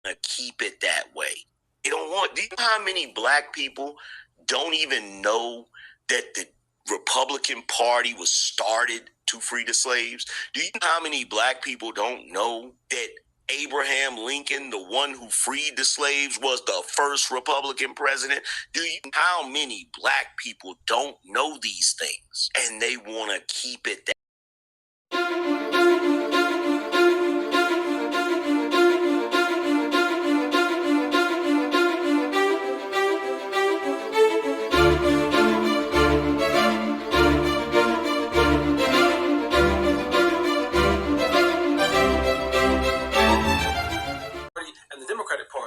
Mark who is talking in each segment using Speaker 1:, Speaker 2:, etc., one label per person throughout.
Speaker 1: to keep it that way. They don't want. Do you know how many black people don't even know that the Republican Party was started to free the slaves? Do you know how many black people don't know that Abraham Lincoln, the one who freed the slaves, was the first Republican president? Do you know how many black people don't know these things and they want to keep it that?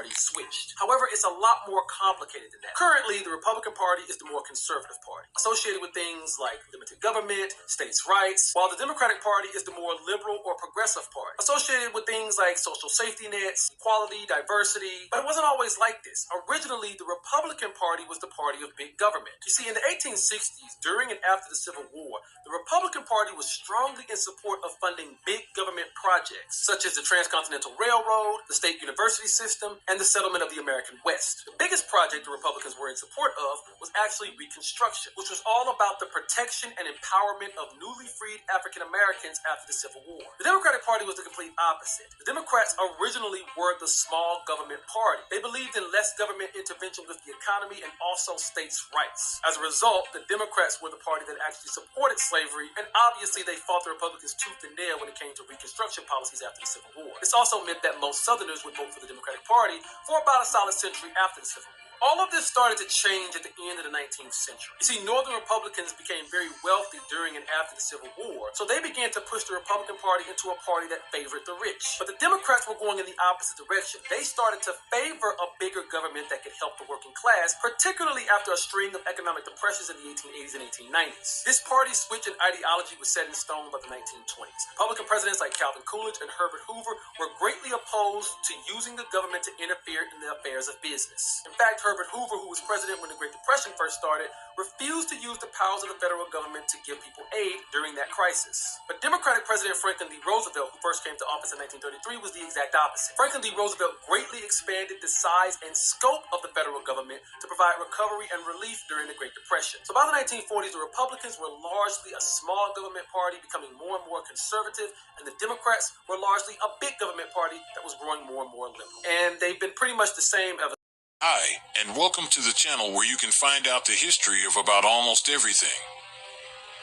Speaker 2: Switched. However, it's a lot more complicated than that. Currently, the Republican Party is the more conservative party, associated with things like limited government, states' rights, while the Democratic Party is the more liberal or progressive party, associated with things like social safety nets, equality, diversity. But it wasn't always like this. Originally, the Republican Party was the party of big government. You see, in the 1860s, during and after the Civil War, the Republican Party was strongly in support of funding big government projects, such as the Transcontinental Railroad, the state university system, and the settlement of the American West. The biggest project the Republicans were in support of was actually Reconstruction, which was all about the protection and empowerment of newly freed African Americans after the Civil War. The Democratic Party was the complete opposite. The Democrats originally were the small government party. They believed in less government intervention with the economy and also states' rights. As a result, the Democrats were the party that actually supported slavery, and obviously they fought the Republicans tooth and nail when it came to Reconstruction policies after the Civil War. This also meant that most Southerners would vote for the Democratic Party for about a solid century after the Civil War. All of this started to change at the end of the 19th century. You see, Northern Republicans became very wealthy during and after the Civil War, so they began to push the Republican Party into a party that favored the rich. But the Democrats were going in the opposite direction. They started to favor a bigger government that could help the working class, particularly after a string of economic depressions in the 1880s and 1890s. This party switch in ideology was set in stone by the 1920s. Republican presidents like Calvin Coolidge and Herbert Hoover were greatly opposed to using the government to interfere in the affairs of business. In fact, Herbert Hoover, who was president when the Great Depression first started, refused to use the powers of the federal government to give people aid during that crisis. But Democratic President Franklin D. Roosevelt, who first came to office in 1933, was the exact opposite. Franklin D. Roosevelt greatly expanded the size and scope of the federal government to provide recovery and relief during the Great Depression. So by the 1940s, the Republicans were largely a small government party, becoming more and more conservative, and the Democrats were largely a big government party that was growing more and more liberal. And they've been pretty much the same ever.
Speaker 3: Hi, and welcome to the channel where you can find out the history of about almost everything.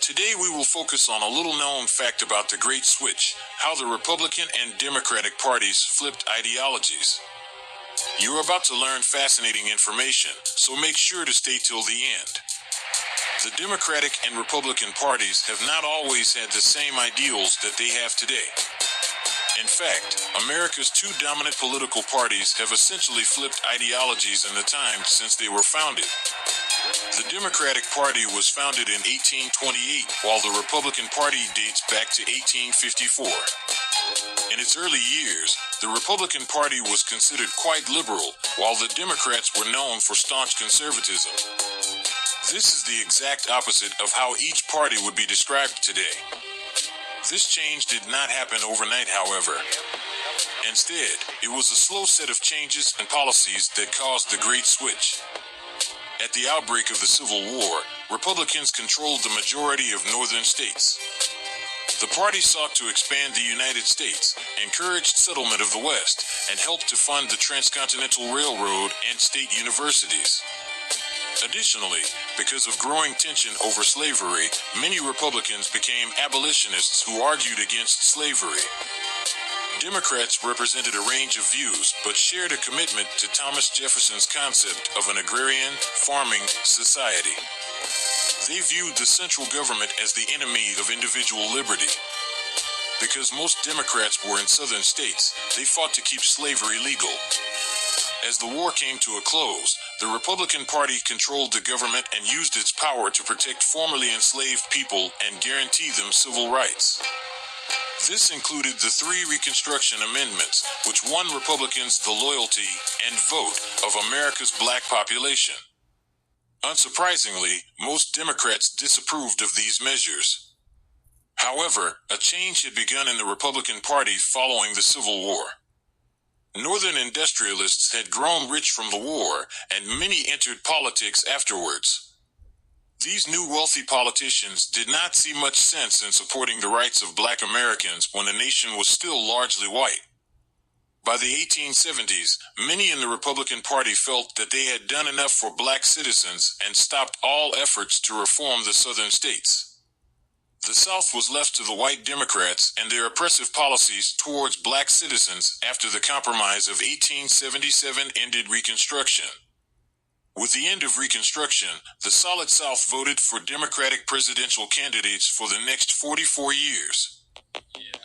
Speaker 3: Today we will focus on a little known fact about the Great Switch, how the Republican and Democratic parties flipped ideologies. You're about to learn fascinating information, so make sure to stay till the end. The Democratic and Republican parties have not always had the same ideals that they have today. In fact, America's two dominant political parties have essentially flipped ideologies in the time since they were founded. The Democratic Party was founded in 1828, while the Republican Party dates back to 1854. In its early years, the Republican Party was considered quite liberal, while the Democrats were known for staunch conservatism. This is the exact opposite of how each party would be described today. This change did not happen overnight, however. Instead, it was a slow set of changes and policies that caused the Great Switch. At the outbreak of the Civil War, Republicans controlled the majority of northern states. The party sought to expand the United States, encouraged settlement of the West, and helped to fund the Transcontinental Railroad and state universities. Additionally, because of growing tension over slavery, many Republicans became abolitionists who argued against slavery. Democrats represented a range of views, but shared a commitment to Thomas Jefferson's concept of an agrarian, farming society. They viewed the central government as the enemy of individual liberty. Because most Democrats were in southern states, they fought to keep slavery legal. As the war came to a close, the Republican Party controlled the government and used its power to protect formerly enslaved people and guarantee them civil rights. This included the 3 Reconstruction Amendments, which won Republicans the loyalty and vote of America's black population. Unsurprisingly, most Democrats disapproved of these measures. However, a change had begun in the Republican Party following the Civil War. Northern industrialists had grown rich from the war, and many entered politics afterwards. These new wealthy politicians did not see much sense in supporting the rights of black Americans when the nation was still largely white. By the 1870s, many in the Republican Party felt that they had done enough for black citizens and stopped all efforts to reform the southern states. The South was left to the white Democrats and their oppressive policies towards black citizens after the Compromise of 1877 ended Reconstruction. With the end of Reconstruction, the Solid South voted for Democratic presidential candidates for the next 44 years.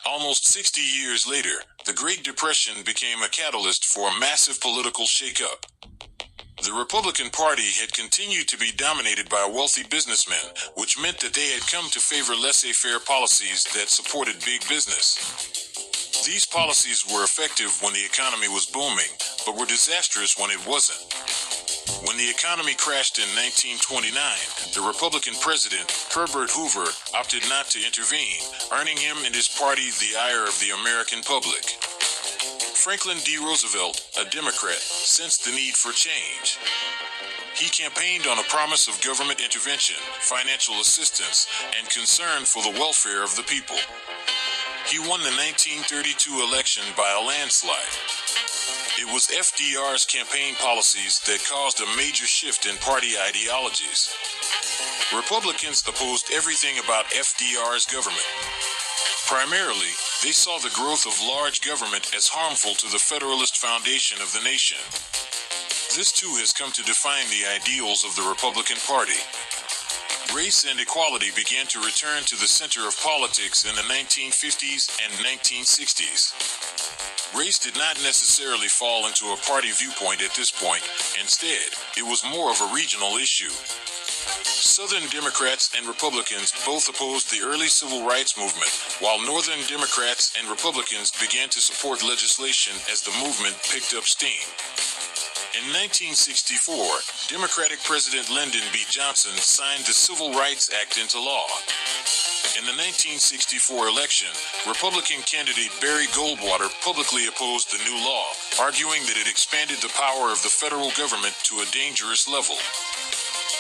Speaker 3: Almost 60 years later, the Great Depression became a catalyst for a massive political shakeup. The Republican Party had continued to be dominated by wealthy businessmen, which meant that they had come to favor laissez-faire policies that supported big business. These policies were effective when the economy was booming, but were disastrous when it wasn't. When the economy crashed in 1929, the Republican president, Herbert Hoover, opted not to intervene, earning him and his party the ire of the American public. Franklin D. Roosevelt, a Democrat, sensed the need for change. He campaigned on a promise of government intervention, financial assistance, and concern for the welfare of the people. He won the 1932 election by a landslide. It was FDR's campaign policies that caused a major shift in party ideologies. Republicans opposed everything about FDR's government. Primarily, they saw the growth of large government as harmful to the Federalist foundation of the nation. This too has come to define the ideals of the Republican Party. Race and equality began to return to the center of politics in the 1950s and 1960s. Race did not necessarily fall into a party viewpoint at this point. Instead, it was more of a regional issue. Southern Democrats and Republicans both opposed the early civil rights movement, while Northern Democrats and Republicans began to support legislation as the movement picked up steam. In 1964, Democratic President Lyndon B. Johnson signed the Civil Rights Act into law. In the 1964 election, Republican candidate Barry Goldwater publicly opposed the new law, arguing that it expanded the power of the federal government to a dangerous level.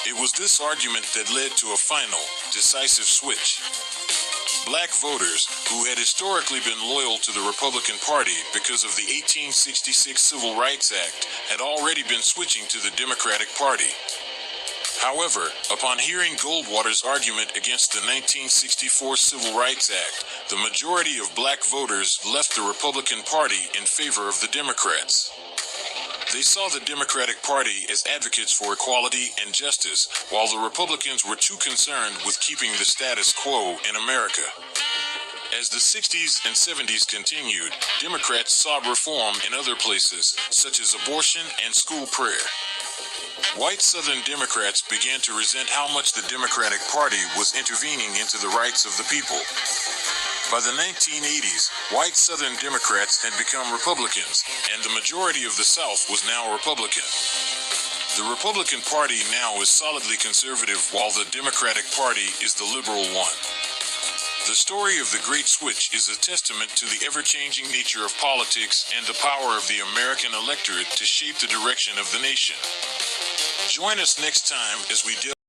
Speaker 3: It was this argument that led to a final, decisive switch. Black voters, who had historically been loyal to the Republican Party because of the 1866 Civil Rights Act, had already been switching to the Democratic Party. However, upon hearing Goldwater's argument against the 1964 Civil Rights Act, the majority of black voters left the Republican Party in favor of the Democrats. They saw the Democratic Party as advocates for equality and justice, while the Republicans were too concerned with keeping the status quo in America. As the 60s and 70s continued, Democrats sought reform in other places, such as abortion and school prayer. White Southern Democrats began to resent how much the Democratic Party was intervening into the rights of the people. By the 1980s, white Southern Democrats had become Republicans, and the majority of the South was now Republican. The Republican Party now is solidly conservative, while the Democratic Party is the liberal one. The story of the Great Switch is a testament to the ever-changing nature of politics and the power of the American electorate to shape the direction of the nation. Join us next time as we delve